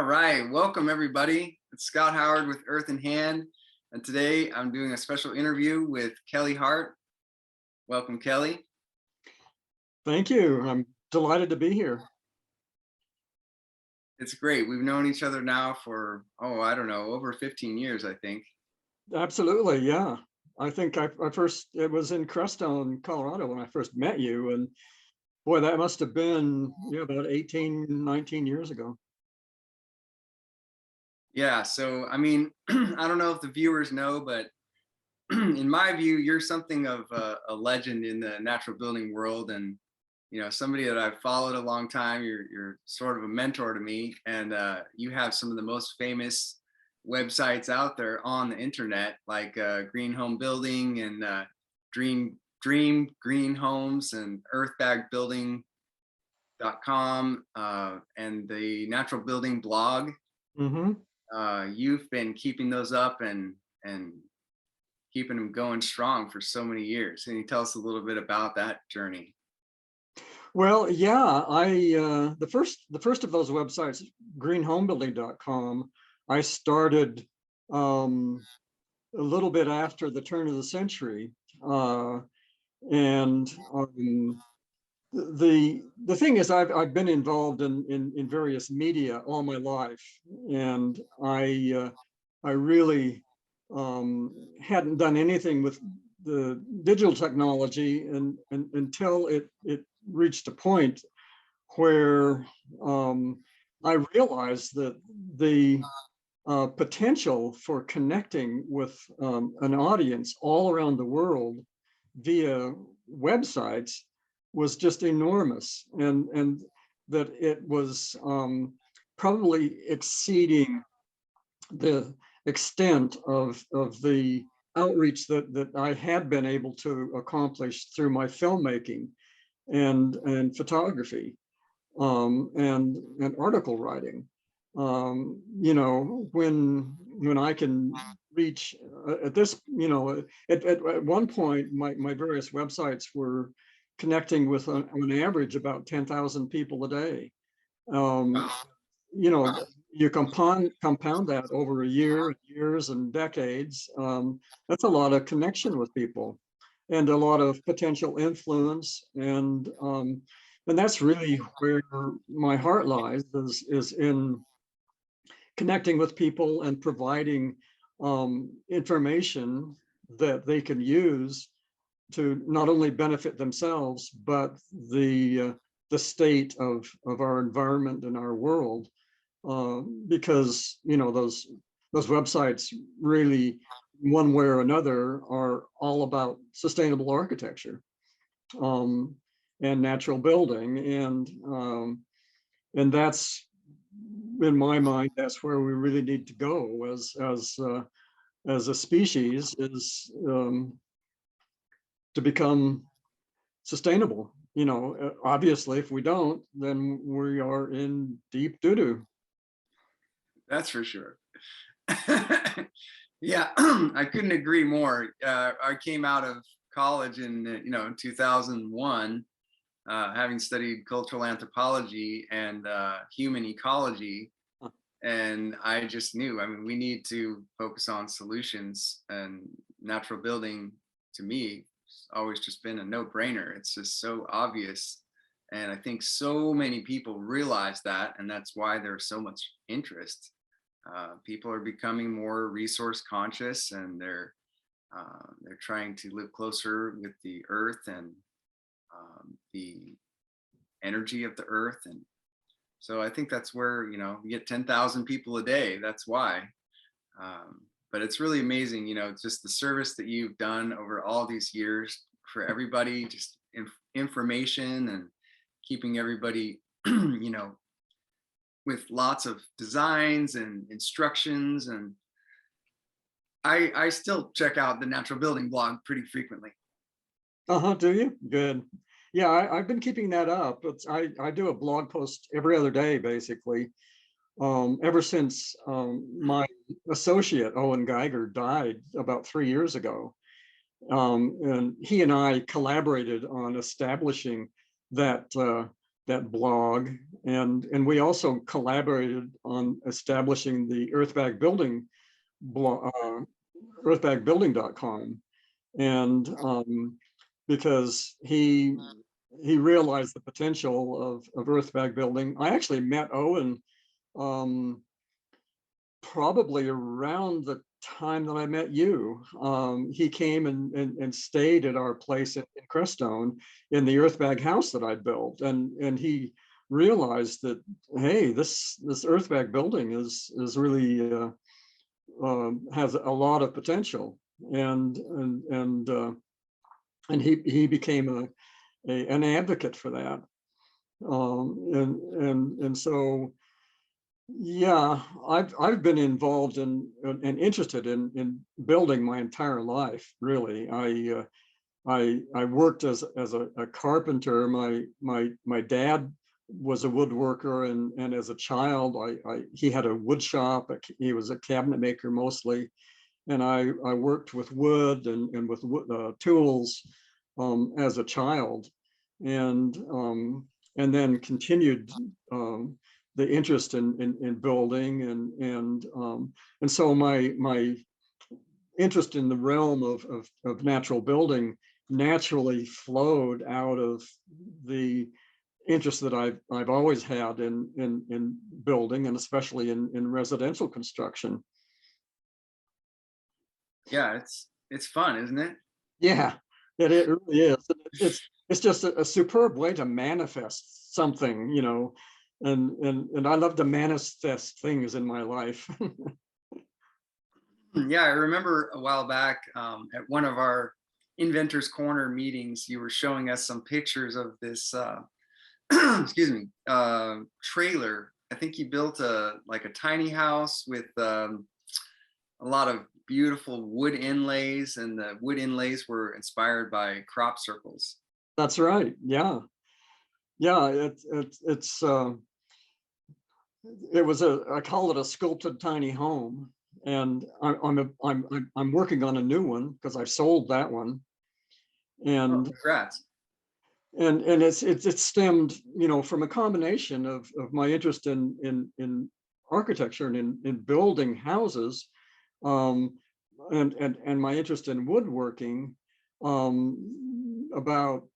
All right, welcome everybody. It's Scott Howard with Earth in Hand, and today I'm doing a special interview with Kelly Hart. Welcome, Kelly. Thank you. I'm delighted to be here. It's great. We've known each other now for, I don't know, over 15 years, I think. Absolutely, yeah. I think it was in Crestone, Colorado when I first met you, and boy, that must have been about 18, 19 years ago. Yeah, so I mean, I don't know if the viewers know, but in my view, you're something of a legend in the natural building world, and somebody that I've followed a long time. You're sort of a mentor to me, and you have some of the most famous websites out there on the internet, like Green Home Building and Dream Green Homes and Earthbagbuilding.com and the Natural Building blog. Mm-hmm. You've been keeping those up and keeping them going strong for so many years. Can you tell us a little bit about that journey? Well, yeah, the first of those websites, greenhomebuilding.com, I started a little bit after the turn of the century, and the thing is, I've been involved in various media all my life, and I really hadn't done anything with the digital technology until it reached a point where I realized that the potential for connecting with an audience all around the world via websites was just enormous, and that it was probably exceeding the extent of the outreach that I had been able to accomplish through my filmmaking and photography and article writing. When I can reach at this, at one point, my various websites were connecting with on average about 10,000 people a day. You compound that over a year, years and decades. That's a lot of connection with people and a lot of potential influence, and that's really where my heart lies, is in connecting with people and providing information that they can use to not only benefit themselves, but the state of our environment and our world, because those websites really, one way or another, are all about sustainable architecture and natural building, and that's, in my mind, that's where we really need to go as a species, is to become sustainable. Obviously, if we don't, then we are in deep doo-doo. That's for sure. Yeah, I couldn't agree more. I came out of college in 2001, having studied cultural anthropology and human ecology, and I just knew, I mean, we need to focus on solutions, and natural building, to me, has always just been a no-brainer. It's just so obvious, and I think so many people realize that, and that's why there's so much interest. People are becoming more resource conscious, and they're trying to live closer with the earth and the energy of the earth. And so I think that's where, you get 10,000 people a day. That's why. But it's really amazing, just the service that you've done over all these years for everybody, just information and keeping everybody, with lots of designs and instructions. And I still check out the Natural Building blog pretty frequently. Do you? Good. Yeah, I've been keeping that up. I do a blog post every other day, basically, ever since my associate, Owen Geiger, died about 3 years ago. And he and I collaborated on establishing that that blog, and we also collaborated on establishing the Earthbag Building blog, earthbagbuilding.com, and because he realized the potential of Earthbag building. I actually met Owen probably around the time that I met you. He came and stayed at our place in Crestone in the Earthbag house that I built, and he realized that, hey, this Earthbag building is really has a lot of potential, and he became an advocate for that, and so yeah, I've been involved in and interested in building my entire life. Really, I worked as a carpenter. My dad was a woodworker, and as a child, he had a wood shop. He was a cabinet maker mostly, and I worked with wood and with tools as a child, and then continued the interest in building, and so my interest in the realm of natural building naturally flowed out of the interest that I've always had in building, and especially in residential construction. Yeah, it's fun, isn't it? Yeah, it really is. It's just a superb way to manifest something, and I love to manifest things in my life. Yeah, I remember a while back at one of our Inventors Corner meetings, you were showing us some pictures of this excuse me, trailer. I think you built like a tiny house with a lot of beautiful wood inlays, and the wood inlays were inspired by crop circles. That's right. Yeah, yeah. It was I call it a sculpted tiny home, and I'm working on a new one because I sold that one, Oh, and congrats. it's stemmed, from a combination of my interest in architecture and in building houses, um, and my interest in woodworking. About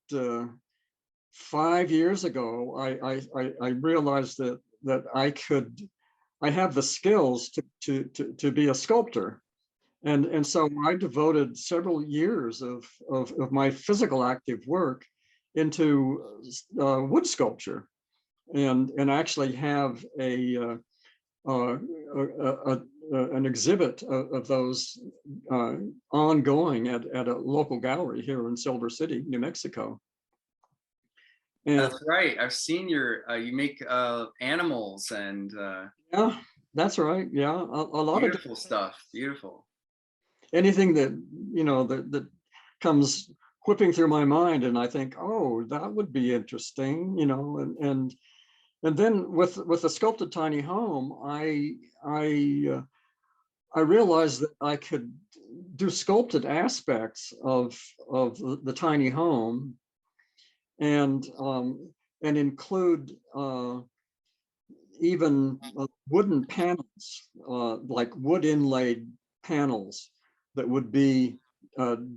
5 years ago, I realized that I have the skills to be a sculptor, and so I devoted several years of my physical active work into wood sculpture, and actually have an exhibit of those ongoing at a local gallery here in Silver City, New Mexico. And That's right. I've seen you make animals and yeah, that's right. Yeah, a lot of beautiful stuff. Beautiful. anything that that comes whipping through my mind, and I think, oh, that would be interesting, and then with the sculpted tiny home, I realized that I could do sculpted aspects of the tiny home, and include even wooden panels, like wood inlaid panels that would be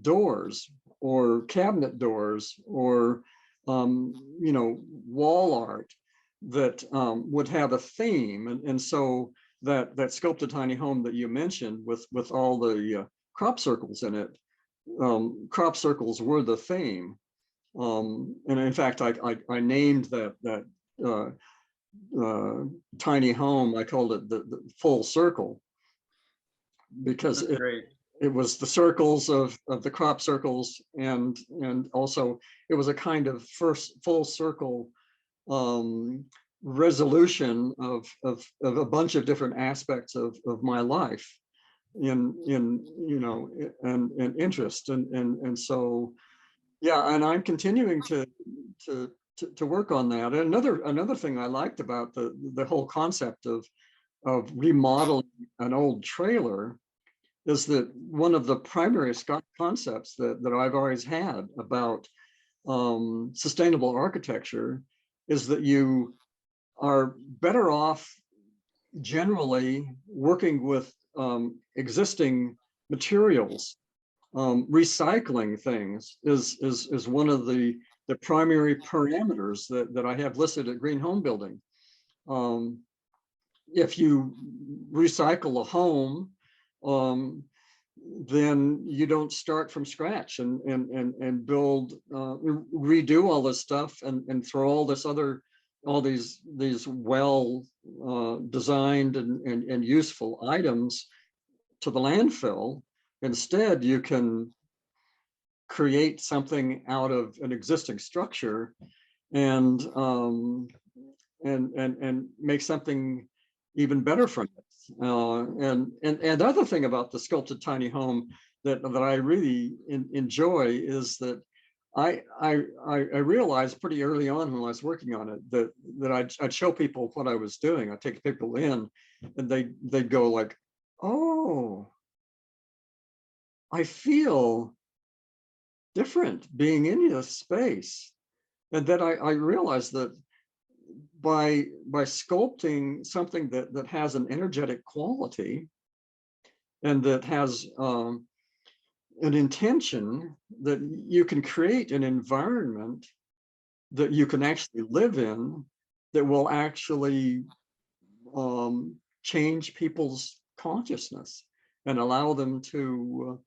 doors or cabinet doors, or wall art that would have a theme, and so that sculpted tiny home that you mentioned with all the crop circles in it, crop circles were the theme, and in fact I named that tiny home, I called it the full circle, because That's great. it was the circles of the crop circles, and also it was a kind of first full circle resolution of a bunch of different aspects of my life in and interest, and so yeah, and I'm continuing to work on that. And another thing I liked about the whole concept of remodeling an old trailer is that one of the primary concepts that I've always had about sustainable architecture is that you are better off generally working with existing materials. Recycling things is one of the primary parameters that I have listed at Green Home Building. If you recycle a home, then you don't start from scratch and build, redo all this stuff and throw all these well designed and useful items to the landfill. Instead, you can create something out of an existing structure and make something even better from it. And the other thing about the sculpted tiny home that I really enjoy is that I realized pretty early on when I was working on it that I'd show people what I was doing. I'd take people in, and they'd go like, "Oh, I feel different being in this space." And then I realized that by sculpting something that has an energetic quality and that has an intention, that you can create an environment that you can actually live in that will actually change people's consciousness and allow them to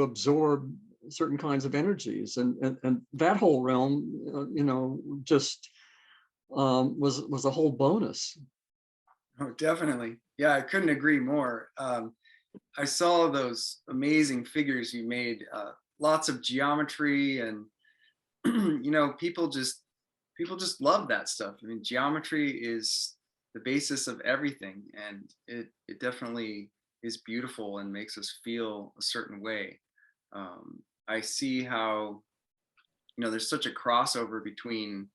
absorb certain kinds of energies, and that whole realm, just was a whole bonus. Oh, definitely. Yeah, I couldn't agree more. I saw those amazing figures you made, lots of geometry, and people just love that stuff. I mean, geometry is the basis of everything, and it definitely is beautiful and makes us feel a certain way. I see how there's such a crossover between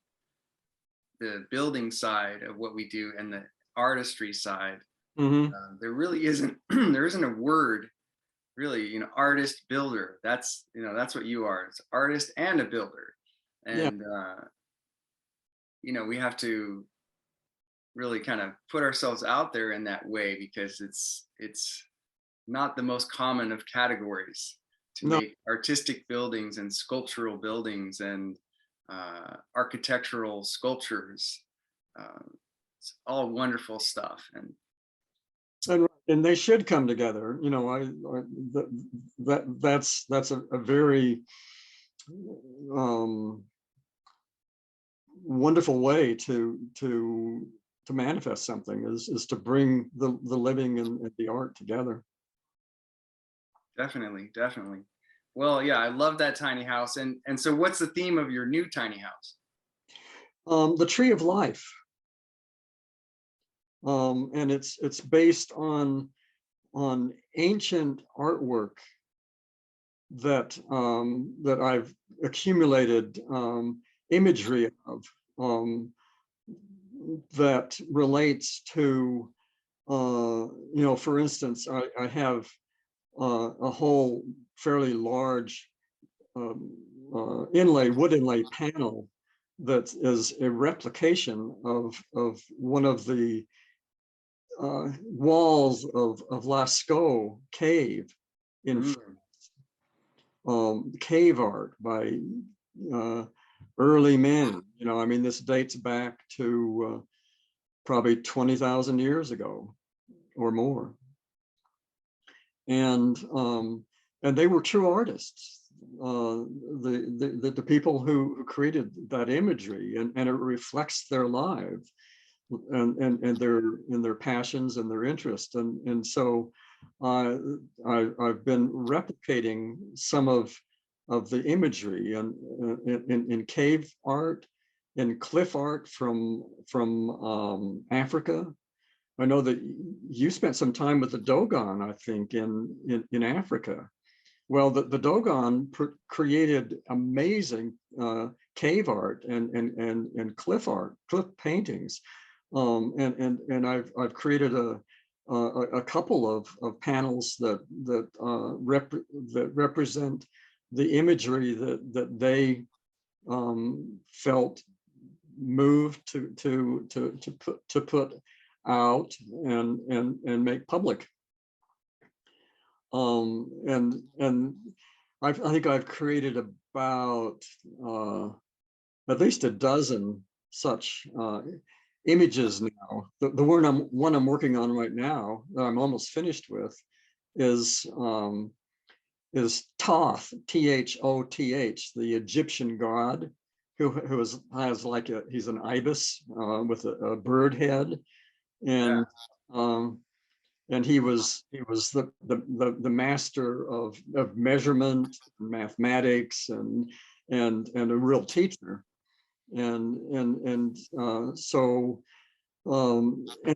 the building side of what we do and the artistry side. Mm-hmm. There really isn't there isn't a word really, artist builder. That's what you are. It's artist and a builder. Yeah. And we have to really kind of put ourselves out there in that way, because it's not the most common of categories to No. make artistic buildings and sculptural buildings and architectural sculptures. It's all wonderful stuff. And they should come together. That's a very wonderful way to manifest something, is to bring the living and the art together. Definitely. Well, yeah, I love that tiny house. And so what's the theme of your new tiny house? The Tree of Life. And it's based on ancient artwork that I've accumulated imagery of, that relates to, for instance, I have a whole fairly large wood inlay panel that is a replication of one of the walls of Lascaux cave in cave art by early men. I mean, this dates back to probably 20,000 years ago or more. And they were true artists. The people who created that imagery, and it reflects their lives and their passions and their interests. And so I've been replicating some of the imagery and in cave art, in cliff art from Africa. I know that you spent some time with the Dogon, I think, in Africa. Well, the Dogon created amazing cave art and cliff art, cliff paintings, and I've created a couple of panels that represent the imagery that they felt move to put out and make public. And I think I've created about at least a dozen such images now. The one I'm working on right now that I'm almost finished with is Thoth, Thoth, the Egyptian god who has like he's an ibis with a bird head, and he was the master of measurement, mathematics, and a real teacher, and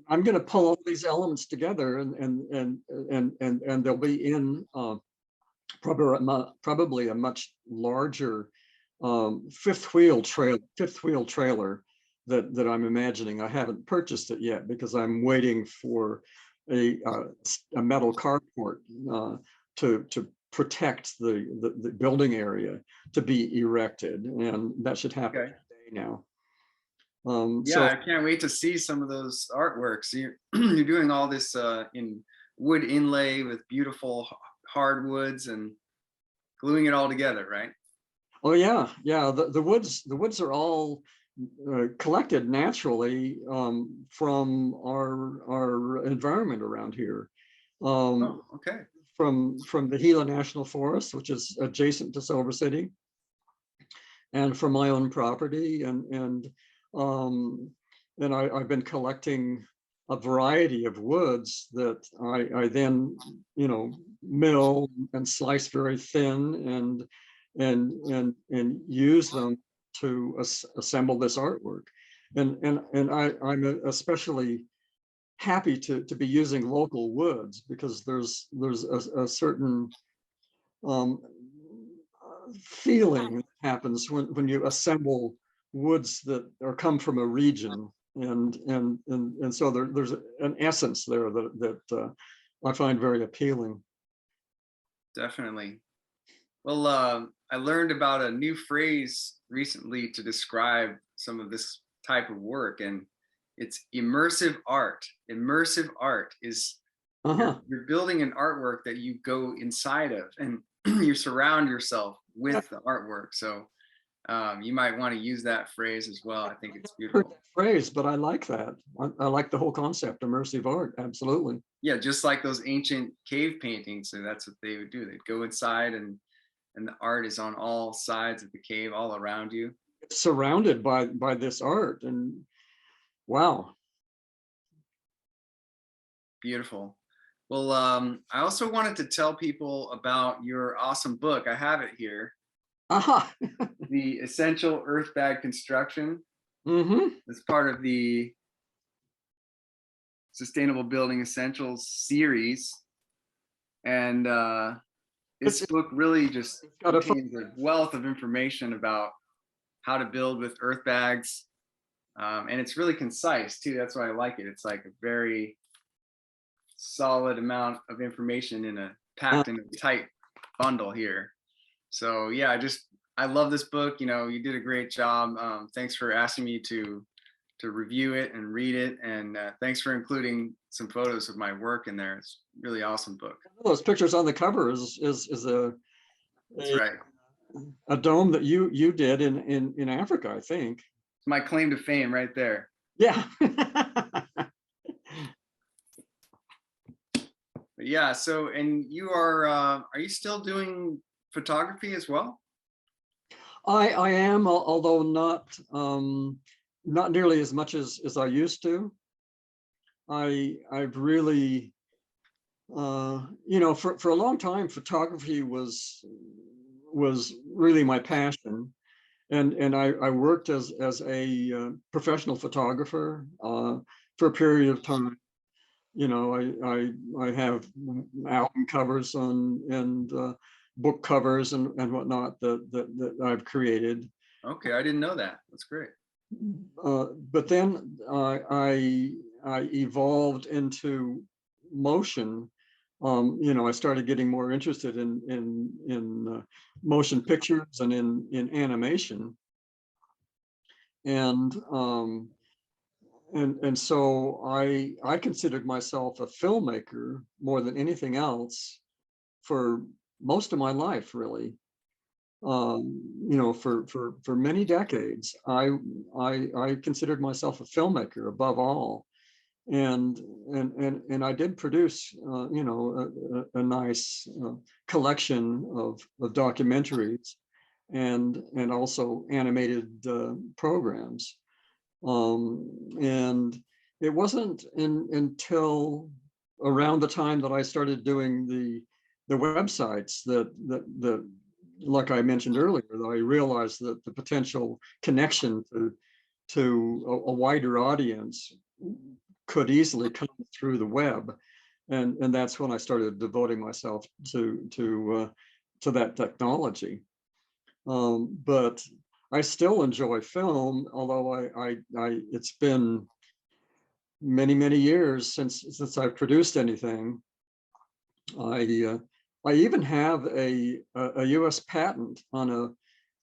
I'm going to pull all these elements together, and they'll be in probably a much larger fifth wheel trailer that I'm imagining. I haven't purchased it yet because I'm waiting for a metal carport to protect the building area to be erected, and that should happen today now. Yeah, I can't wait to see some of those artworks. You're doing all this in wood inlay with beautiful hardwoods and gluing it all together, right? Oh yeah, yeah. The woods are all collected naturally from our environment around here. Oh, okay. From the Gila National Forest, which is adjacent to Silver City, and from my own property, and I've been collecting a variety of woods that I then mill and slice very thin and use them to assemble this artwork, and I'm especially happy to be using local woods because there's a certain feeling that happens when you assemble woods that come from a region, and so there's an essence there that I find very appealing. Definitely. Well, I learned about a new phrase recently to describe some of this type of work, and it's immersive art. Immersive art is you're building an artwork that you go inside of, and you surround yourself with the artwork. So you might want to use that phrase as well. I think it's beautiful. Heard that phrase, but I like that. I like the whole concept, immersive art. Absolutely. Yeah, just like those ancient cave paintings. So that's what they would do. They'd go inside, and the art is on all sides of the cave, all around you. It's surrounded by this art, and wow. Beautiful. Well, I also wanted to tell people about your awesome book. I have it here. The Essential Earthbag Construction. It's part of the Sustainable Building Essentials series. And this book really just contains a wealth of information about how to build with earth bags. And it's really concise too. That's why I like it. It's like a very solid amount of information packed in a tight bundle here. So yeah, I love this book. You did a great job. Thanks for asking me to review it and read it, and thanks for including some photos of my work in there. It's a really awesome book. Those pictures on the cover is That's right. A dome that you did in Africa, I think. It's my claim to fame right there. Yeah. But yeah, so, and you are you still doing photography as well? I am, although not nearly as much as I used to. I've really, for a long time, photography was really my passion, and I worked as a professional photographer for a period of time. I have album covers and book covers and whatnot that I've created. Okay, I didn't know that. That's great. But then I evolved into motion. I started getting more interested in motion pictures and in animation. and so I considered myself a filmmaker more than anything else for most of my life, really. For many decades, I considered myself a filmmaker above all, and I did produce a nice collection of documentaries and also animated programs. And it wasn't until around the time that I started doing the websites that like I mentioned earlier, that I realized that the potential connection to a wider audience could easily come through the web, and that's when I started devoting myself to that technology. But I still enjoy film, although it's been many years since I've produced anything. I even have a U.S. patent on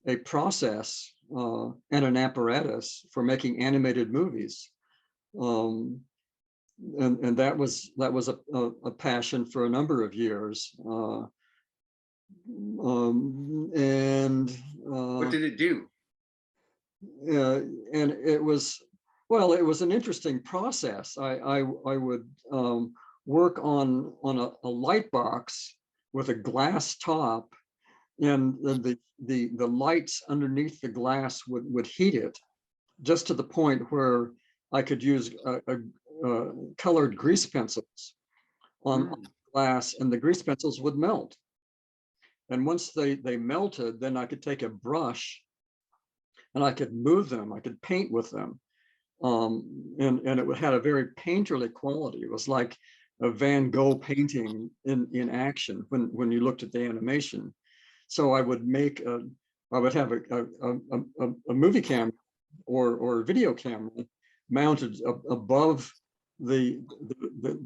a process and an apparatus for making animated movies. And that was a passion for a number of years. What did it do? And it was, well, it was an interesting process. I would work on a light box with a glass top, and the lights underneath the glass would heat it just to the point where I could use colored grease pencils on glass, and the grease pencils would melt. And once they melted, then I could take a brush and I could move them. I could paint with them, and it had a very painterly quality. It was like a Van Gogh painting in action when you looked at the animation. So I would have a movie camera or a video camera mounted above the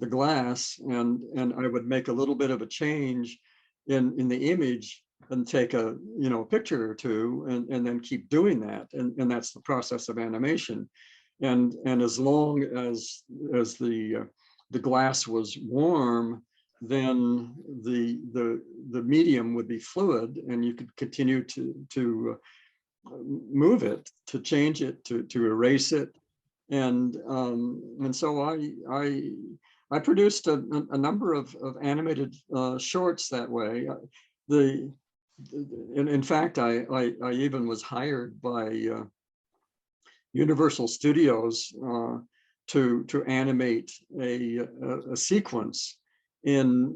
glass, and I would make a little bit of a change in the image and take a picture or two, and then keep doing that, and that's the process of animation. And as long as the glass was warm, then the medium would be fluid, and you could continue to move it, to change it, to erase it. And so I produced a number of animated shorts that way. In fact, I even was hired by Universal Studios to animate a sequence in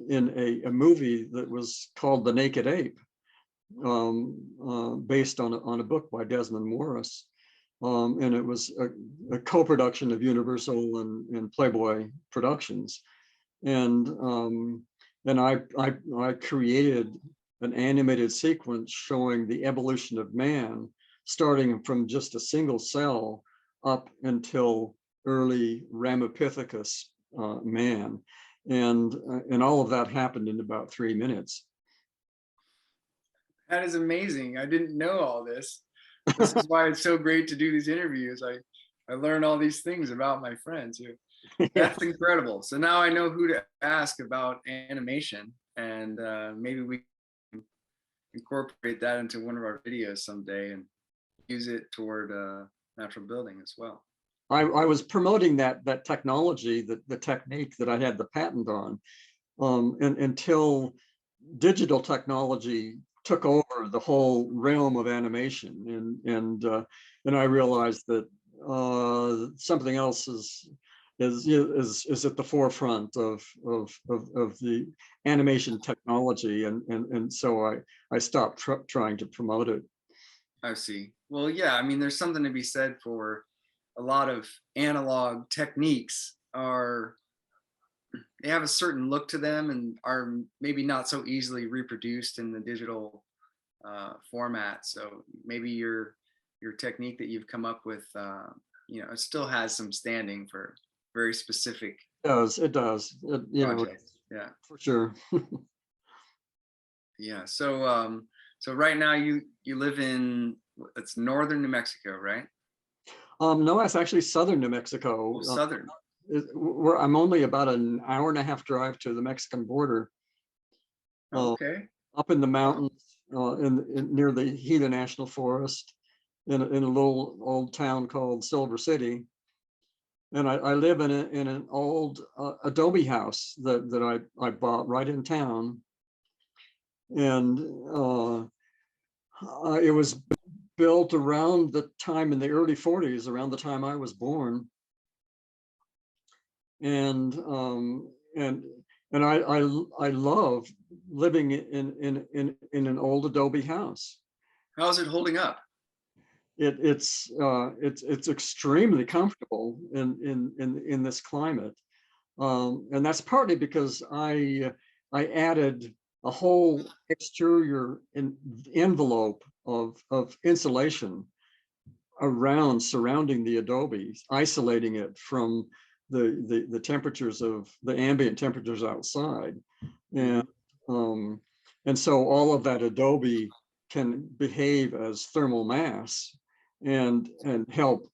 a movie that was called The Naked Ape, based on a book by Desmond Morris. And it was a co-production of Universal and Playboy Productions. And I created an animated sequence showing the evolution of man, starting from just a single cell up until early Ramapithecus man. And all of that happened in about 3 minutes. That is amazing. I didn't know all this. This is why it's so great to do these interviews. I learn all these things about my friends here. That's incredible. So now I know who to ask about animation, and maybe we can incorporate that into one of our videos someday and use it toward natural building as well. I was promoting that technology, the technique that I had the patent on, and until digital technology took over the whole realm of animation, and I realized that something else is at the forefront of the animation technology, and so I stopped trying to promote it. I see. Well, yeah, I mean, there's something to be said for a lot of analog techniques they have a certain look to them and are maybe not so easily reproduced in the digital format. So maybe your technique that you've come up with, it still has some standing for very specific. It does. Yeah, for sure. Yeah. So right now you live in, it's northern New Mexico, right? No, that's actually southern New Mexico. Oh, southern. I'm only about an hour and a half drive to the Mexican border, Okay. up in the Wow. mountains, near the Gila National Forest, in a little old town called Silver City. And I live in an old adobe house that I bought right in town, and it was built around the time in the early 40s, around the time I was born. And and and I love living in an old adobe house. How's it holding up? It's extremely comfortable in this climate, and that's partly because I added a whole exterior envelope of insulation around, surrounding the adobe, isolating it from the temperatures of the ambient temperatures outside. And and so all of that adobe can behave as thermal mass and help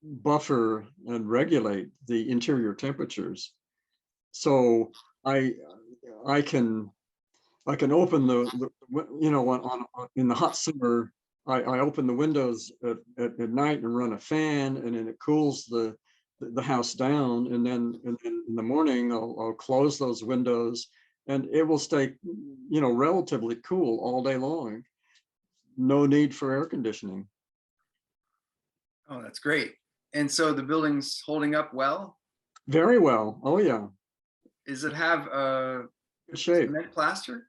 buffer and regulate the interior temperatures. So I I can open you know, in the hot summer, I open the windows at night and run a fan, and then it cools the house down. And then in the morning, I'll close those windows, and it will stay, you know, relatively cool all day long. No need for air conditioning. Oh, that's great. And so the building's holding up well. Very well. Oh yeah, Does it have good shape. cement plaster?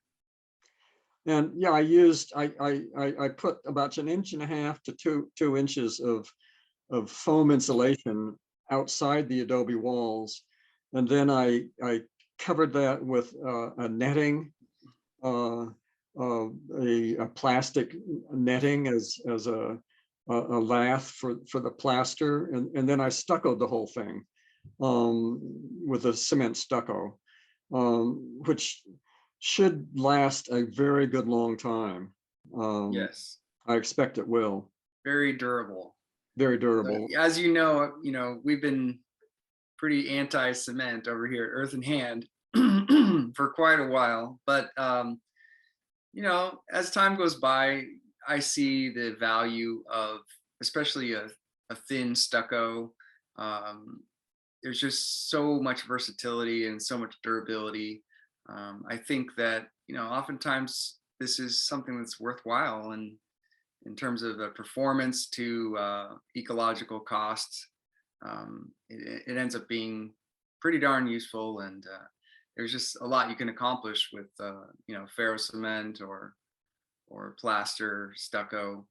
And yeah, I put about an inch and a half to two inches of foam insulation outside the adobe walls, and then I covered that with a netting, uh, a plastic netting as a lath for the plaster, and then I stuccoed the whole thing with a cement stucco, which should last a very good long time. Yes. I expect it will. Very durable. Very So, durable. as you know, we've been pretty anti-cement over here at Earth and Hand for quite a while. But you know, as time goes by, I see the value of especially a thin stucco. Um, there's just so much versatility and so much durability. I think that, you know, oftentimes this is something that's worthwhile, and in terms of the performance to ecological costs, it ends up being pretty darn useful. And there's just a lot you can accomplish with, you know, ferro cement or plaster, stucco.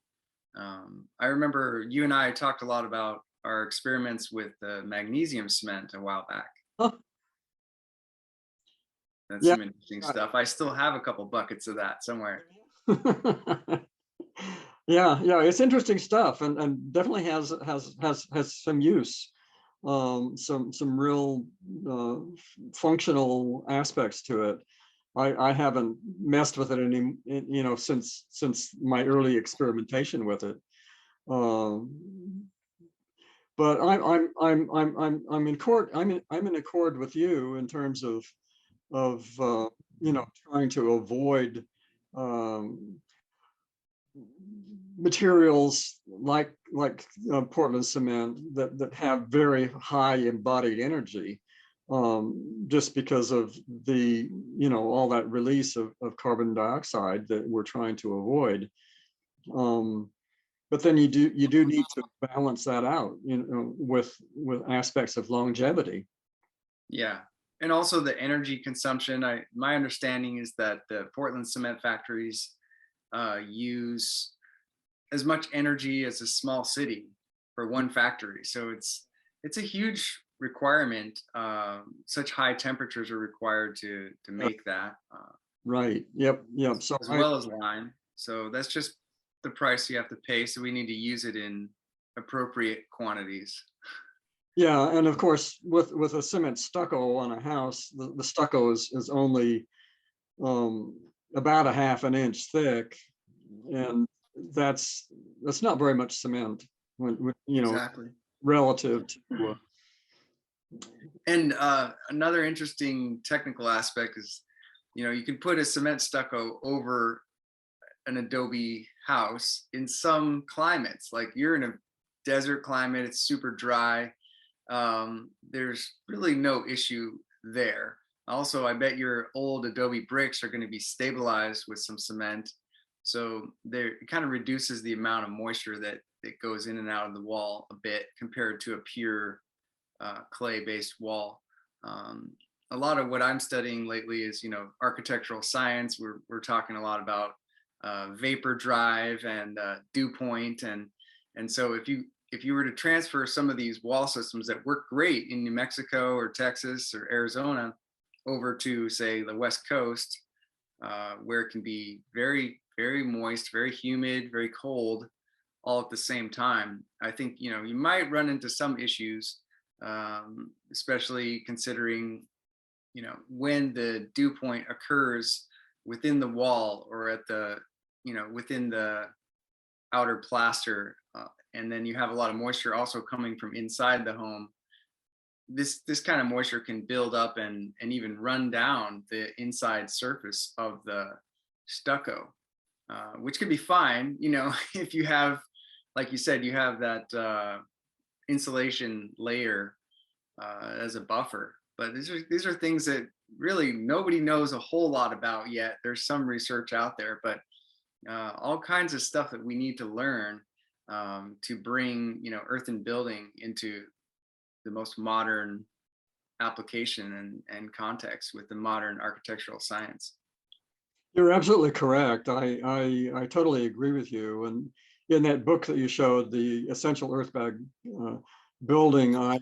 I remember you and I talked a lot about our experiments with magnesium cement a while back. Huh. That's Yeah. some interesting stuff. I still have a couple buckets of that somewhere. Yeah, it's interesting stuff, and definitely has some use, some real functional aspects to it. I haven't messed with it any, you know, since my early experimentation with it. But I'm in accord. I'm in accord with you in terms of you know, trying to avoid materials like Portland cement that have very high embodied energy, just because of the, you know, all that release of carbon dioxide that we're trying to avoid. But then you do need to balance that out, you know, with aspects of longevity. Yeah. And also the energy consumption. My understanding is that the Portland cement factories use as much energy as a small city for one factory. So it's a huge requirement. Such high temperatures are required to make that. Right. Yep. So as well as lime. So that's just the price you have to pay. So we need to use it in appropriate quantities. yeah, and of course, with a cement stucco on a house, the stucco is only about a half an inch thick, and that's not very much cement. you know, Exactly. relative to, And another interesting technical aspect is, you can put a cement stucco over an adobe house in some climates. Like you're in a desert climate, it's super dry. There's really no issue there. Also, I bet your old adobe bricks are going to be stabilized with some cement. So there, it kind of reduces the amount of moisture that goes in and out of the wall a bit compared to a pure clay-based wall. Um, a lot of what I'm studying lately is, architectural science. We're talking a lot about vapor drive and dew point, and so if you were to transfer some of these wall systems that work great in New Mexico or Texas or Arizona over to, say, the West Coast, where it can be very, very moist, very humid, very cold, all at the same time, I think you might run into some issues, especially considering when the dew point occurs within the wall or at the within the outer plaster, and then you have a lot of moisture also coming from inside the home. This kind of moisture can build up and even run down the inside surface of the stucco, which could be fine, if you have, like you said, you have that insulation layer as a buffer. But these are things that really nobody knows a whole lot about yet. There's some research out there, but all kinds of stuff that we need to learn to bring earthen building into the most modern application and context with the modern architectural science. you're absolutely correct. I totally agree with you. And in that book that you showed, the Essential Earthbag Building, I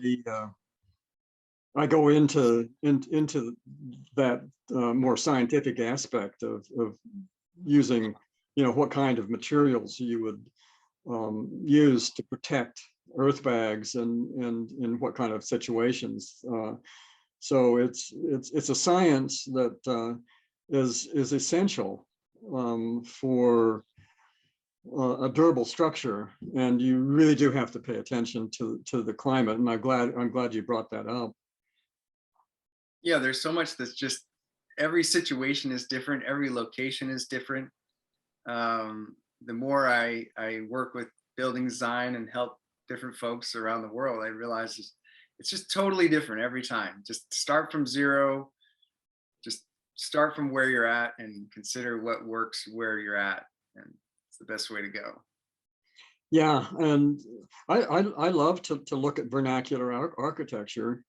go into that more scientific aspect of using, what kind of materials you would use to protect earth bags and in what kind of situations. So it's a science that is essential for a durable structure, and you really do have to pay attention to the climate. And I'm glad you brought that up. Yeah, there's so much that's just, every situation is different, every location is different. The more I work with building design and help different folks around the world, I realize it's just totally different every time. Just start from zero, just start from where you're at and consider what works where you're at, and it's the best way to go. Yeah, and I love to look at vernacular architecture,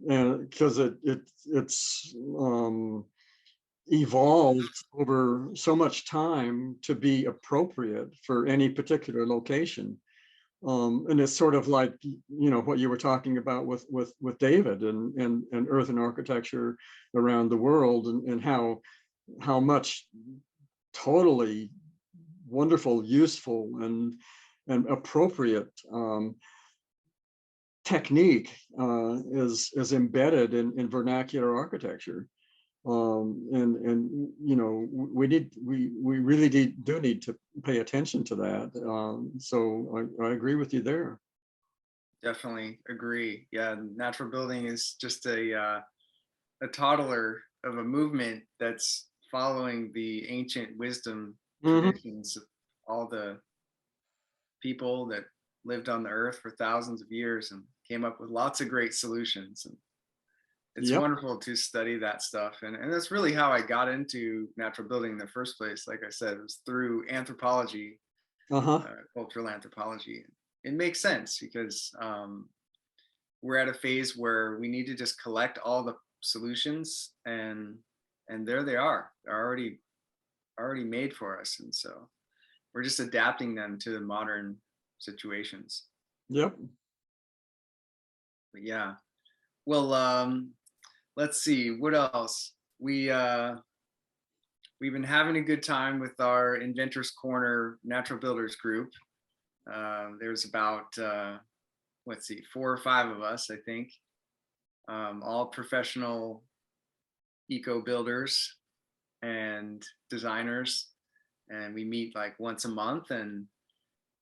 and because it's evolved over so much time to be appropriate for any particular location. And it's sort of like, what you were talking about with David and earthen architecture around the world, and how much totally wonderful, useful, and appropriate technique is embedded in vernacular architecture. And we really do need to pay attention to that. So I agree with you there. Definitely agree. Yeah, natural building is just a toddler of a movement that's following the ancient wisdom Mhm. traditions of all the people that lived on the earth for thousands of years and came up with lots of great solutions. And it's Yep. wonderful to study that stuff. And that's really how I got into natural building in the first place. Like I said, it was through anthropology, Uh-huh. cultural anthropology. It makes sense because we're at a phase where we need to just collect all the solutions, and there they are. They're already made for us, and so we're just adapting them to the modern situations. Yep. But yeah, well, let's see what else. We've been having a good time with our Inventors Corner Natural Builders group. There's about let's see, 4 or 5 of us, I think, all professional eco builders and designers, and we meet like once a month and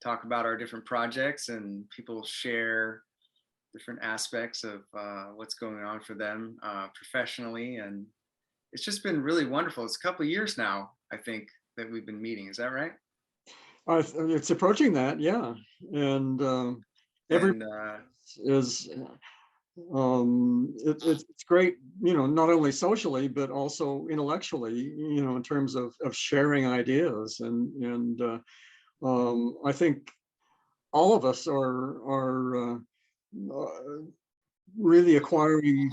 talk about our different projects, and people share different aspects of what's going on for them professionally. And it's just been really wonderful. It's a couple of years now, I think, that we've been meeting. Is that right? It's approaching that, yeah. And every And is it's great, not only socially but also intellectually, in terms of sharing ideas. And I think all of us are really acquiring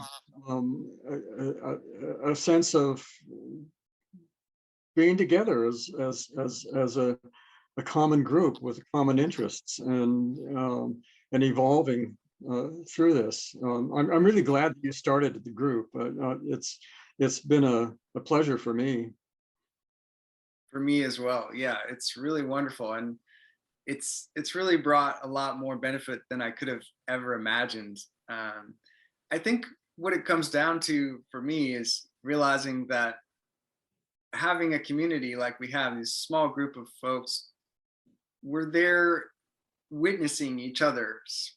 a sense of being together as a common group with common interests, and evolving through this. I'm really glad that you started the group. It's been a pleasure for me. for me as well. Yeah, it's really wonderful. And it's really brought a lot more benefit than I could have ever imagined. I think what it comes down to for me is realizing that having a community like we have, this small group of folks, we're there witnessing each other's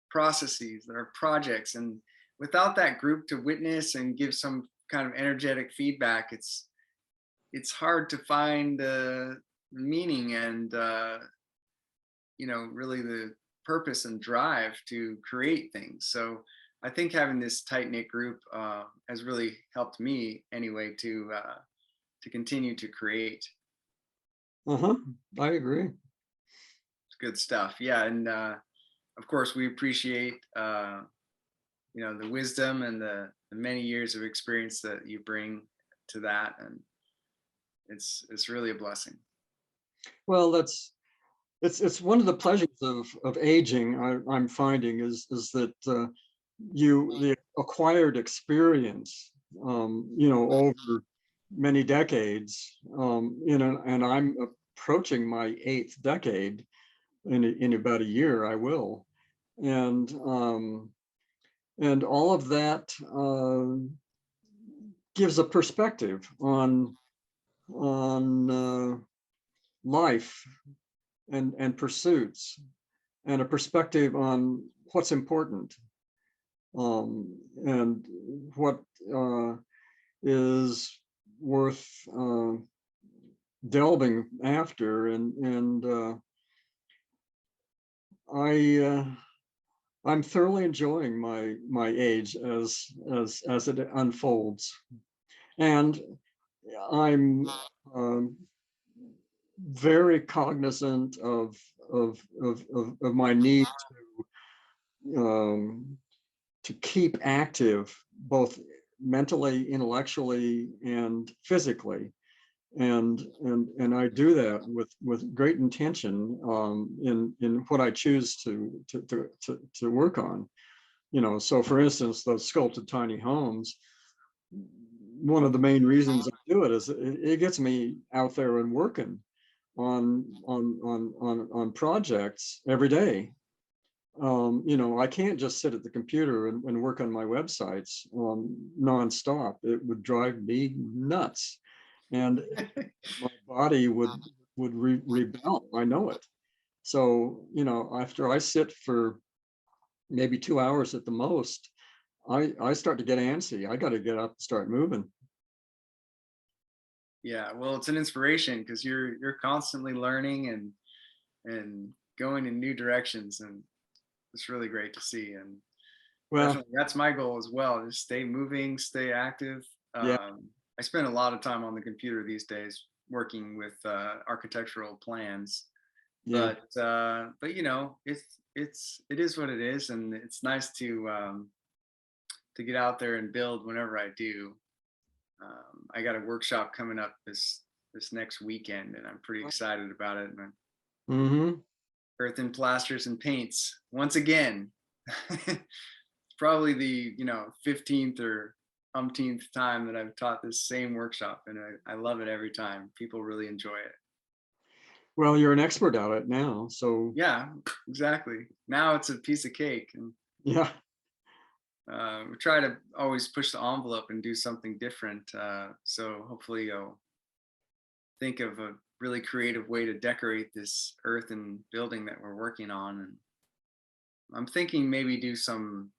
processes, their projects. And without that group to witness and give some kind of energetic feedback, it's hard to find the meaning and really the purpose and drive to create things. So I think having this tight knit group has really helped me anyway to continue to create. Uh-huh. I agree. It's good stuff. Yeah, and of course we appreciate the wisdom and the many years of experience that you bring to that, and it's really a blessing. Well, it's one of the pleasures of aging. I'm finding is that the acquired experience, over many decades, and I'm approaching my eighth decade in about a year. I will, and all of that gives a perspective on life and pursuits, and a perspective on what's important, and what is worth delving after. And I'm thoroughly enjoying my age as it unfolds, and I'm very cognizant of my need to keep active, both mentally, intellectually, and physically. And I do that with great intention in what I choose to work on. So for instance, those sculpted tiny homes, one of the main reasons I do it is it gets me out there and working on projects every day. I can't just sit at the computer and work on my websites nonstop. It would drive me nuts, and my body would rebel. I know it. So after I sit for maybe 2 hours at the most, I start to get antsy. I got to get up and start moving. Yeah, well, it's an inspiration because you're constantly learning and going in new directions, and it's really great to see. And Well, definitely that's my goal as well, just stay moving, stay active. yeah, I spend a lot of time on the computer these days working with architectural plans, yeah. but it is what it is, and it's nice to get out there and build whenever I do. I got a workshop coming up this next weekend, and I'm pretty excited about it. And Mm-hmm. Earthen plasters and paints once again. Probably the 15th or umpteenth time that I've taught this same workshop, and I love it every time. People really enjoy it. Well, you're an expert at it now, so Yeah, exactly. Now it's a piece of cake, and yeah. we try to always push the envelope and do something different. So hopefully you'll think of a really creative way to decorate this earthen building that we're working on. And I'm thinking maybe do some,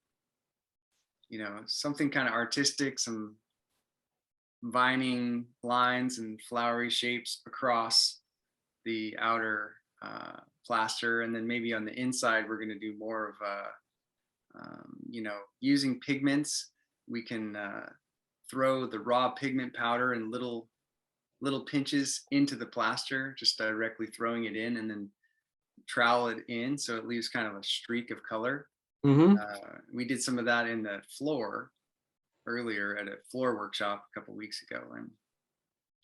something kind of artistic, some vining lines and flowery shapes across the outer plaster. And then maybe on the inside, we're going to do more of using pigments. We can throw the raw pigment powder in little pinches into the plaster, just directly throwing it in, and then trowel it in so it leaves kind of a streak of color. Mm-hmm. We did some of that in the floor earlier at a floor workshop a couple weeks ago, and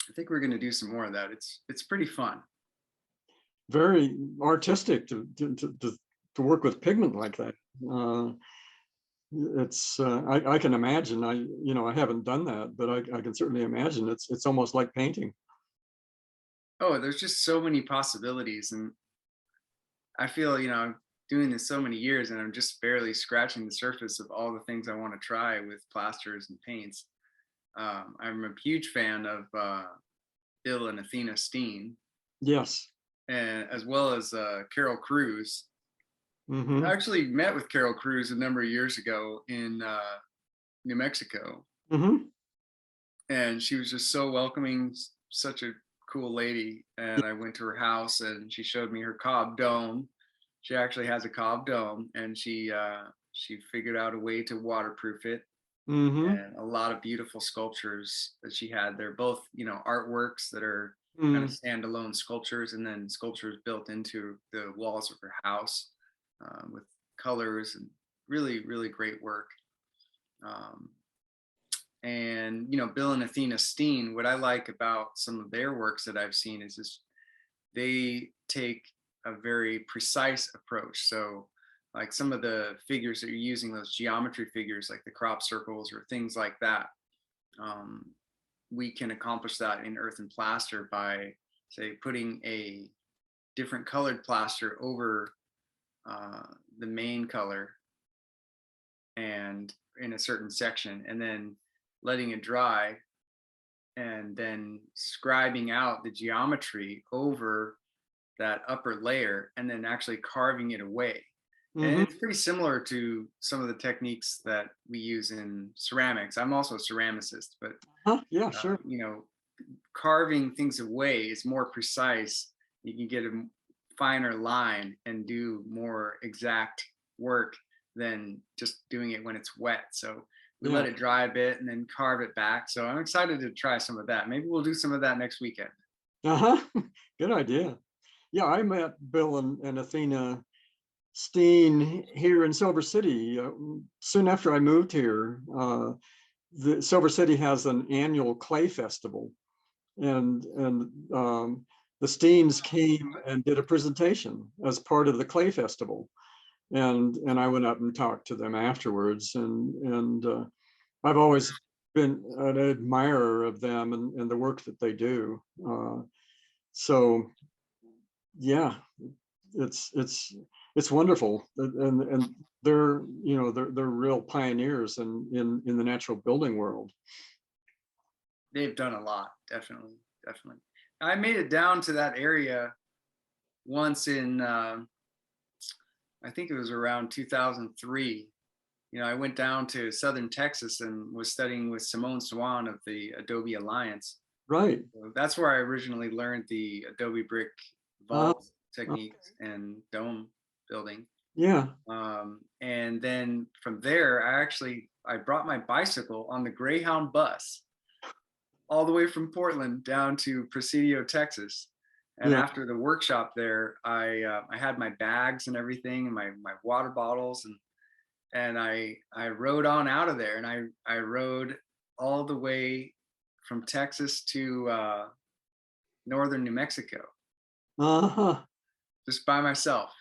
I think we're going to do some more of that. It's pretty fun. Very artistic to work with pigment like that. It's I can imagine. I haven't done that, but I can certainly imagine. It's almost like painting. Oh, there's just so many possibilities, and I feel I'm doing this so many years, and I'm just barely scratching the surface of all the things I want to try with plasters and paints. I'm a huge fan of Bill and Athena Steen, Yes. and as well as Carol Cruz. Mm-hmm. I actually met with Carol Cruz a number of years ago in New Mexico, Mm-hmm. and she was just so welcoming, such a cool lady. And I went to her house, and she showed me her cob dome. She actually has a cob dome, and she figured out a way to waterproof it. Mm-hmm. And a lot of beautiful sculptures that she had. They're both artworks that are kind of Mm. standalone sculptures, and then sculptures built into the walls of her house with colors, and really, really great work. Um, and Bill and Athena Steen, what I like about some of their works that I've seen is just they take a very precise approach. So like some of the figures that you're using, those geometry figures like the crop circles or things like that, we can accomplish that in earthen plaster by, say, putting a different colored plaster over the main color and in a certain section, and then letting it dry, and then scribing out the geometry over that upper layer, and then actually carving it away. And Mm-hmm. it's pretty similar to some of the techniques that we use in ceramics. I'm also a ceramicist, but Huh? Yeah, sure. carving things away is more precise. You can get a finer line and do more exact work than just doing it when it's wet. So we Yeah. let it dry a bit and then carve it back. So I'm excited to try some of that. Maybe we'll do some of that next weekend. Uh-huh. Good idea. Yeah, I met Bill and Athena Steen here in Silver City soon after I moved here. The Silver City has an annual clay festival, and the Steens came and did a presentation as part of the clay festival, and I went up and talked to them afterwards, and I've always been an admirer of them and the work that they do. So yeah, it's wonderful, and they're they're real pioneers in the natural building world. They've done a lot, definitely, definitely. I made it down to that area once in, I think it was around 2003. I went down to Southern Texas and was studying with Simone Swan of the Adobe Alliance. Right. So that's where I originally learned the Adobe brick Uh, vault techniques and dome building. yeah. And then from there, I brought my bicycle on the Greyhound bus all the way from Portland down to Presidio, Texas. And Yeah. after the workshop there, I had my bags and everything, and my water bottles, and I rode on out of there, and I rode all the way from Texas to northern New Mexico, Uh-huh. just by myself.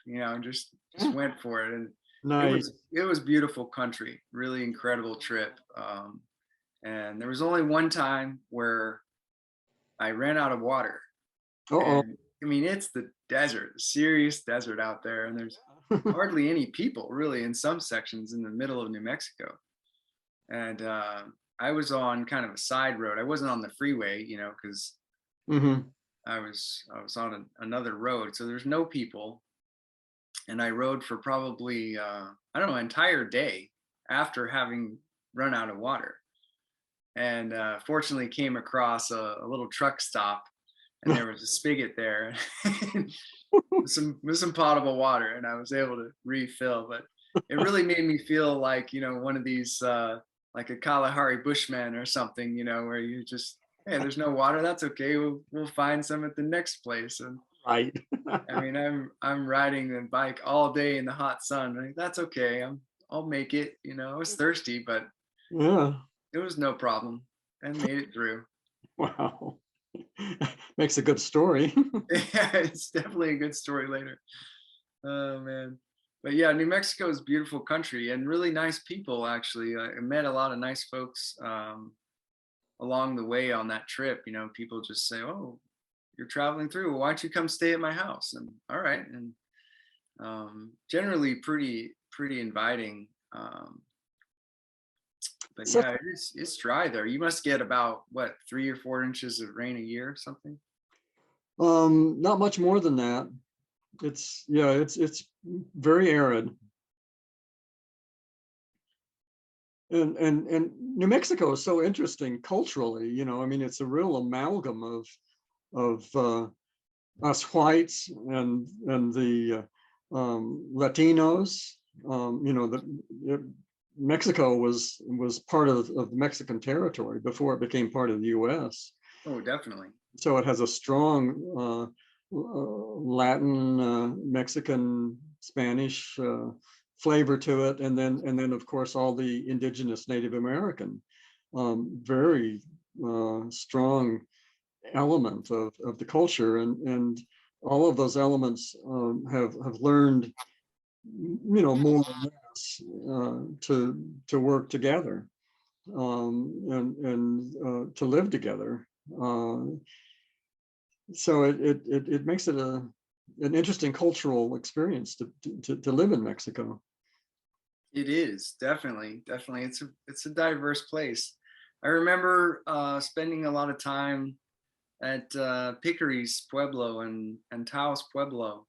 Just Yeah. went for it, and it Nice. was beautiful country, really incredible trip. And there was only one time where I ran out of water, Uh-oh. and I mean it's the desert, serious desert out there, and there's hardly any people really in some sections in the middle of New Mexico. And I was on kind of a side road. I wasn't on the freeway, because Hmm. I was on another road, so there's no people, and I rode for probably I don't know, entire day after having run out of water, and fortunately came across a little truck stop, and there was a spigot there with some potable water, and I was able to refill. But it really made me feel like, one of these like a Kalahari Bushman or something, where you just, hey, there's no water, that's okay, we'll find some at the next place. And Right. I mean, I'm riding the bike all day in the hot sun. Like, that's okay. I'll make it. I was thirsty, but Yeah. it was no problem. I made it through. Wow. Makes a good story. Yeah, it's definitely a good story later. Oh man. But yeah, New Mexico is a beautiful country and really nice people. Actually, I met a lot of nice folks along the way on that trip. People just say, "Oh, you're traveling through. Well, why don't you come stay at my house?" And all right, and generally pretty inviting. But So, yeah, it's dry there. You must get about what, 3 or 4 inches of rain a year or something. not much more than that. It's very arid. And New Mexico is so interesting culturally, I mean, it's a real amalgam of us whites and the Latinos. Mexico was part of Mexican territory before it became part of the U.S. Oh, definitely. So it has a strong Latin, Mexican, Spanish flavor to it, and then of course all the indigenous Native American, very strong element of the culture, and all of those elements have learned, more or less to work together, and to live together. So it makes it an interesting cultural experience to live in Mexico. It is definitely. It's a diverse place. I remember spending a lot of time at Pickery's Pueblo and Taos Pueblo,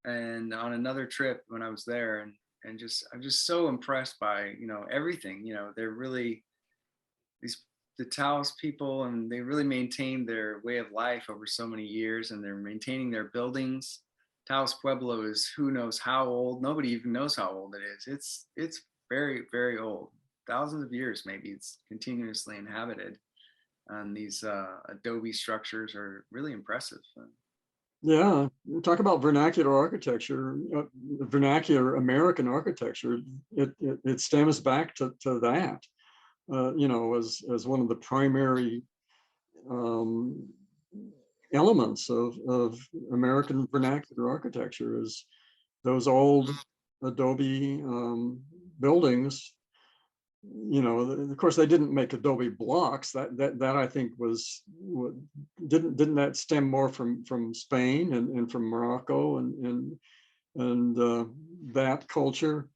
and on another trip when I was there, and just I'm just so impressed by everything. They're really these the Taos people, and they really maintain their way of life over so many years, and they're maintaining their buildings. Taos Pueblo is who knows how old. Nobody even knows how old it is. It's very very old, thousands of years maybe. It's continuously inhabited, and these adobe structures are really impressive. Yeah, talk about vernacular architecture, vernacular American architecture. It stems back to that, as one of the primary um, elements of American vernacular architecture is those old adobe buildings. Of course, they didn't make adobe blocks. That I think didn't that stem more from Spain and from Morocco and that culture.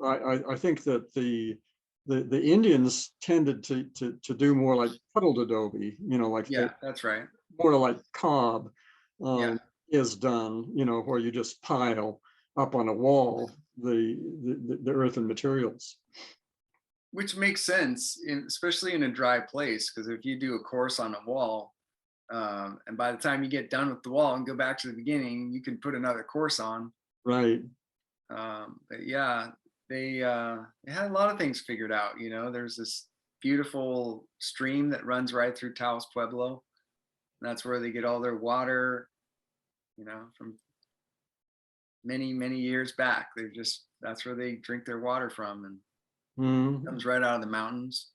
I think that the Indians tended to do more like puddled adobe, like Yeah, that's right. more like cob Yeah, is done, where you just pile up on a wall the earthen materials. which makes sense, especially in a dry place, because if you do a course on a wall, and by the time you get done with the wall and go back to the beginning, you can put another course on. Right. But yeah, they had a lot of things figured out. There's this beautiful stream that runs right through Taos Pueblo. And that's where they get all their water, from many many years back. That's where they drink their water from, and it Mm. comes right out of the mountains.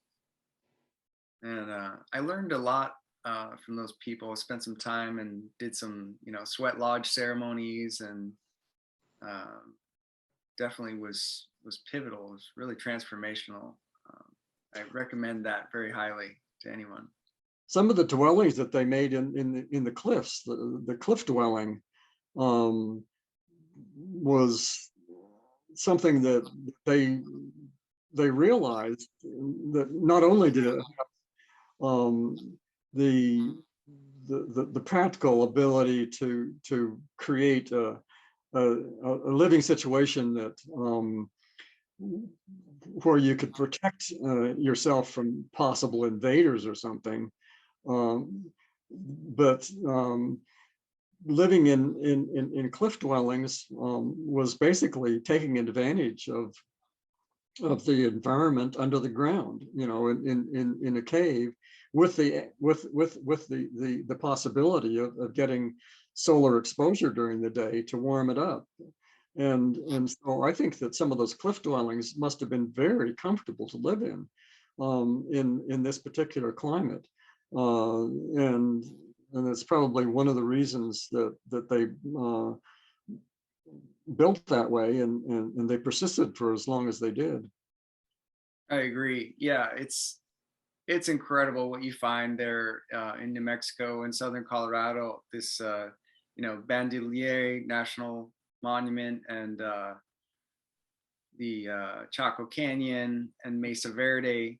And I learned a lot from those people. I spent some time and did some, sweat lodge ceremonies, and um, definitely was pivotal. It was really transformational. I recommend that very highly to anyone. Some of the dwellings that they made in the cliffs, the cliff dwelling, um, was something that they realized that not only did it have um, the the practical ability to create a living situation that where you could protect yourself from possible invaders or something. But living in cliff dwellings was basically taking advantage of the environment under the ground, you know, in a cave, with the possibility of getting solar exposure during the day to warm it up. And so I think that some of those cliff dwellings must have been very comfortable to live in this particular climate. And it's probably one of the reasons that they built that way, and they persisted for as long as they did. I agree. Yeah, it's incredible what you find there in New Mexico and southern Colorado. This Bandelier National Monument, and the Chaco Canyon and Mesa Verde.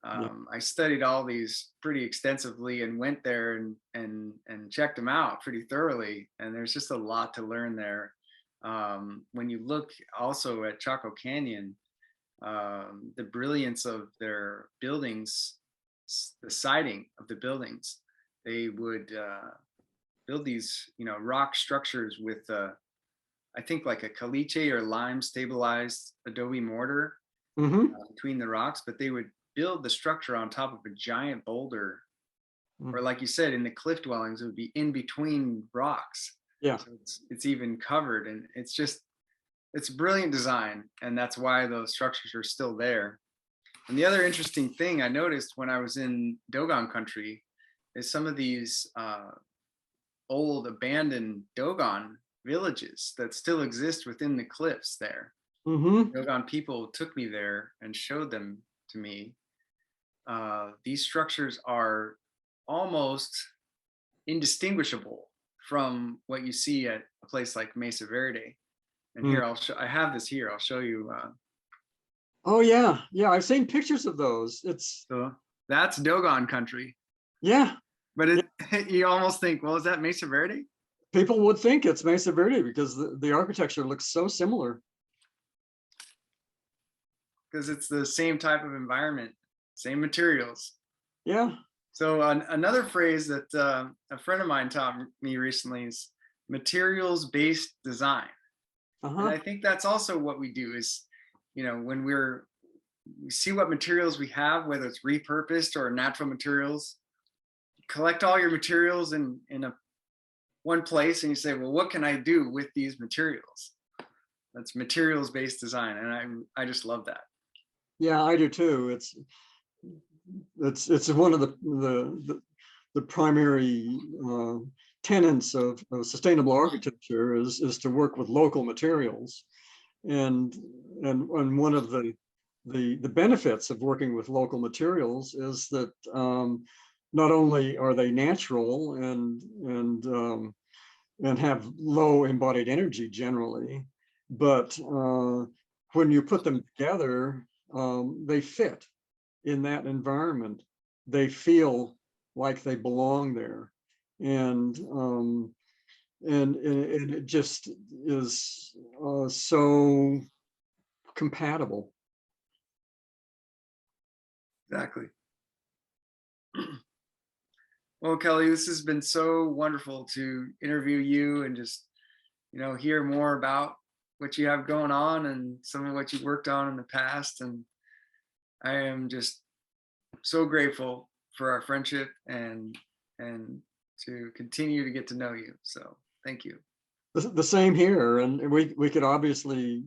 I studied all these pretty extensively and went there and checked them out pretty thoroughly. And there's just a lot to learn there. When you look also at Chaco Canyon, the brilliance of their buildings, the siding of the buildings, they would build these, rock structures with, I think like a caliche or lime stabilized adobe mortar between the rocks, but they would build the structure on top of a giant boulder, or like you said, in the cliff dwellings, it would be in between rocks. Yeah. So it's even covered, and it's brilliant design, and that's why those structures are still there. And the other interesting thing I noticed when I was in Dogon country is some of these old abandoned Dogon villages that still exist within the cliffs there. Dogon people took me there and showed them to me. These structures are almost indistinguishable from what you see at a place like Mesa Verde. And here I have this here. I'll show you. Oh yeah, I've seen pictures of those. So that's Dogon country. Yeah, but you almost think, well, is that Mesa Verde? People would think it's Mesa Verde because the architecture looks so similar. Because it's the same type of environment, same materials. Yeah. So another phrase that a friend of mine taught me recently is materials-based design. And I think that's also what we do is, when we see what materials we have, whether it's repurposed or natural materials, collect all your materials in one place, and you say, well, what can I do with these materials? That's materials-based design, and I just love that. Yeah, I do too. It's one of the primary tenets of sustainable architecture is to work with local materials, and one of the benefits of working with local materials is that not only are they natural and have low embodied energy generally, but when you put them together, they fit in that environment. They feel like they belong there, and it just is so compatible. Exactly. Well, Kelly, this has been so wonderful to interview you and just, hear more about what you have going on and some of what you worked on in the past. And I am just so grateful for our friendship and to continue to get to know you. So thank you. The same here, and we could obviously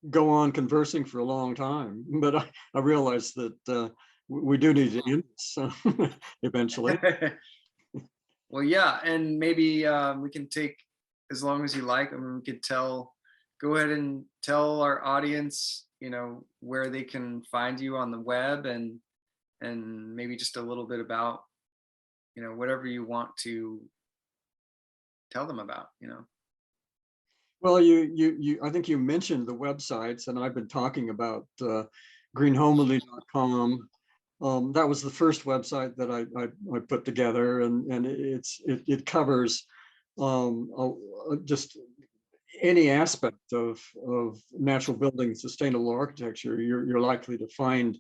go on conversing for a long time, but I realize that we do need to end this eventually. Well, yeah, and maybe we can take as long as you like. I mean, we could go ahead and tell our audience, where they can find you on the web, and maybe just a little bit about, whatever you want to tell them about, Well, I think you mentioned the websites, and I've been talking about greenhomely.com That was the first website that I put together, and it covers just any aspect of natural building sustainable architecture you're likely to find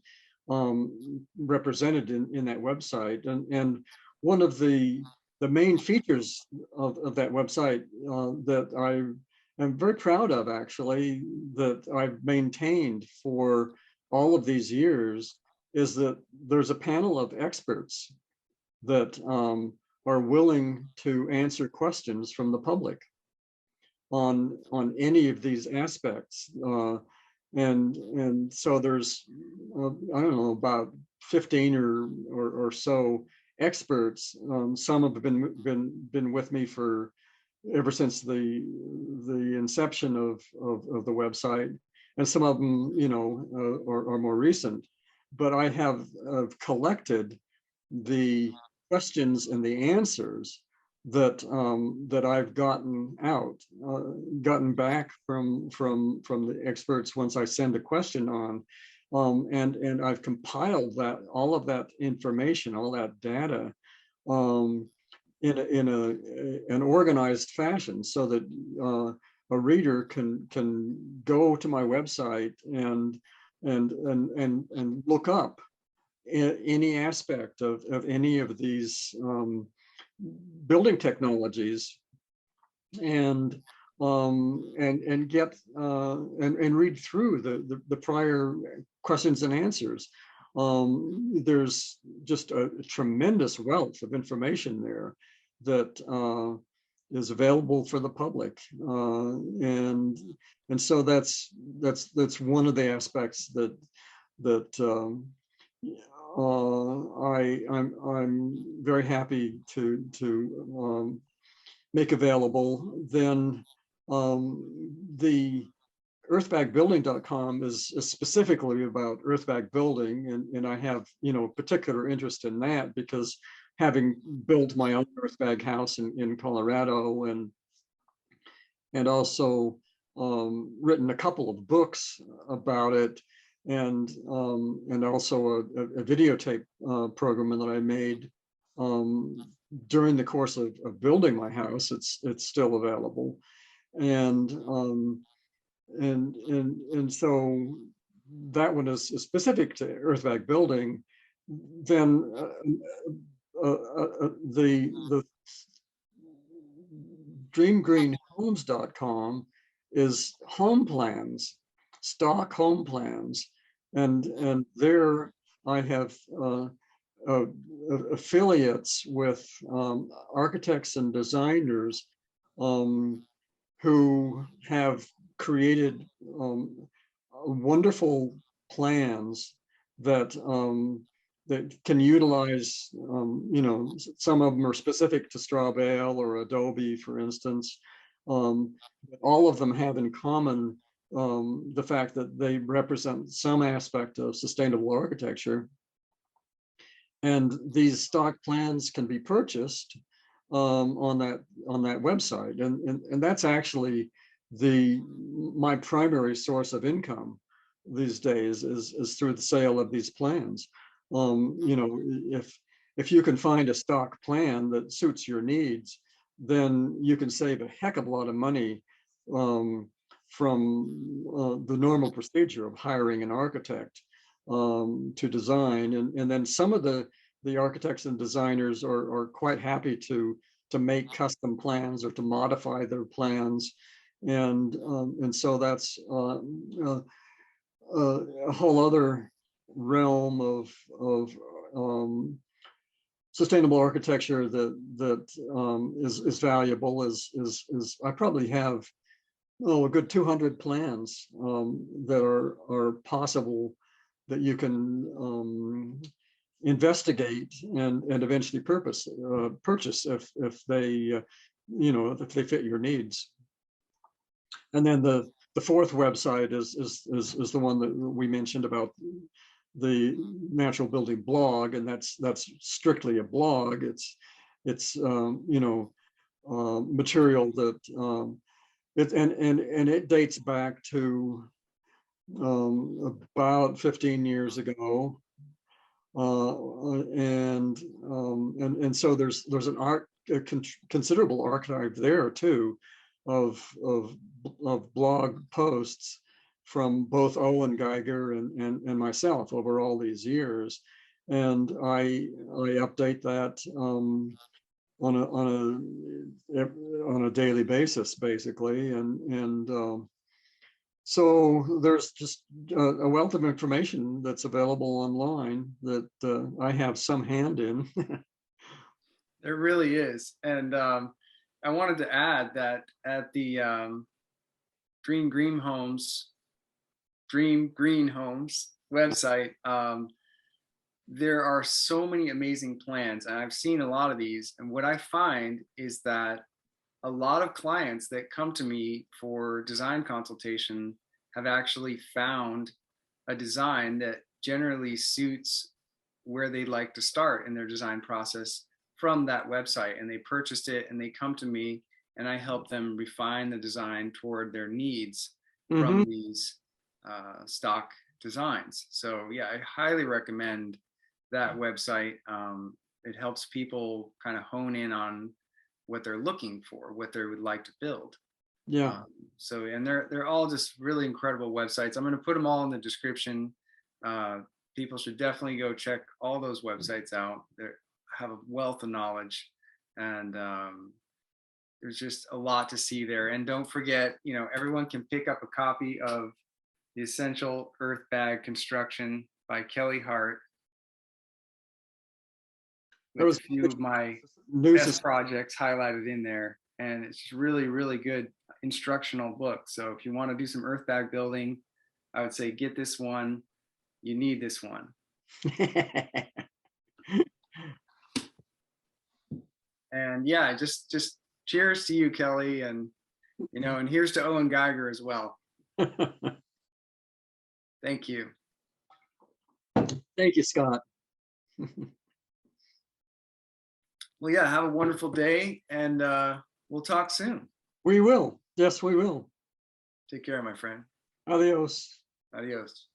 represented in that website. And one of the main features of that website that I am very proud of, actually, that I've maintained for all of these years, is that there's a panel of experts that are willing to answer questions from the public on any of these aspects. And so there's I don't know, about 15 or so experts. Some have been with me for ever since the inception of the website, and some of them, you know, are more recent. But I have collected the questions and the answers that that I've gotten back from the experts once I send a question on, and I've compiled that, all of that information, all that data, in an organized fashion, so that a reader can go to my website and look up any aspect of any of these building technologies, and get and read through the prior questions and answers. There's just a tremendous wealth of information there that is available for the public, and so that's one of the aspects that I'm very happy to make available. Then the earthbagbuilding.com is specifically about earthbag building, and I have, you know, particular interest in that, because having built my own earthbag house in Colorado, and also written a couple of books about it, and also a videotape program that I made during the course of building my house. It's still available, and so that one is specific to earthbag building. Then the dreamgreenhomes.com is home plans, stock home plans, and there I have affiliates with architects and designers who have created wonderful plans that that can utilize, you know, some of them are specific to straw bale or adobe, for instance. All of them have in common the fact that they represent some aspect of sustainable architecture. And these stock plans can be purchased on that website, and that's actually my primary source of income these days, is through the sale of these plans. You know, if you can find a stock plan that suits your needs, then you can save a heck of a lot of money from the normal procedure of hiring an architect to design. And then some of the architects and designers are quite happy to make custom plans or to modify their plans. And so that's a whole other realm of sustainable architecture that is valuable. Is I probably have a good 200 plans that are possible, that you can investigate and eventually purchase if they you know, if they fit your needs. And then the fourth website is the one that we mentioned about, the natural building blog, and that's strictly a blog. It's you know, material that it dates back to about 15 years ago, And so there's an considerable archive there too, of blog posts from both Owen Geiger and myself over all these years, and I update that on a daily basis, basically, and so there's just a wealth of information that's available online that I have some hand in. There really is. And I wanted to add that at the Dream Green Homes website, there are so many amazing plans, and I've seen a lot of these. And what I find is that a lot of clients that come to me for design consultation have actually found a design that generally suits where they'd like to start in their design process from that website, and they purchased it and they come to me and I help them refine the design toward their needs from these stock designs. So yeah, I highly recommend that website. It helps people kind of hone in on what they're looking for, what they would like to build. Yeah. So, and they're all just really incredible websites. I'm going to put them all in the description. People should definitely go check all those websites out. They have a wealth of knowledge, and there's just a lot to see there. And don't forget, you know, everyone can pick up a copy of The Essential Earthbag Construction by Kelly Hart, with a few of my best projects highlighted in there. And it's just really, really good instructional book. So if you want to do some earthbag building, I would say get this one. You need this one. And yeah, just cheers to you, Kelly, and you know, and here's to Owen Geiger as well. Thank you. Thank you, Scott. Well, yeah, have a wonderful day, and we'll talk soon. We will. Yes, we will. Take care, my friend. Adios. Adios.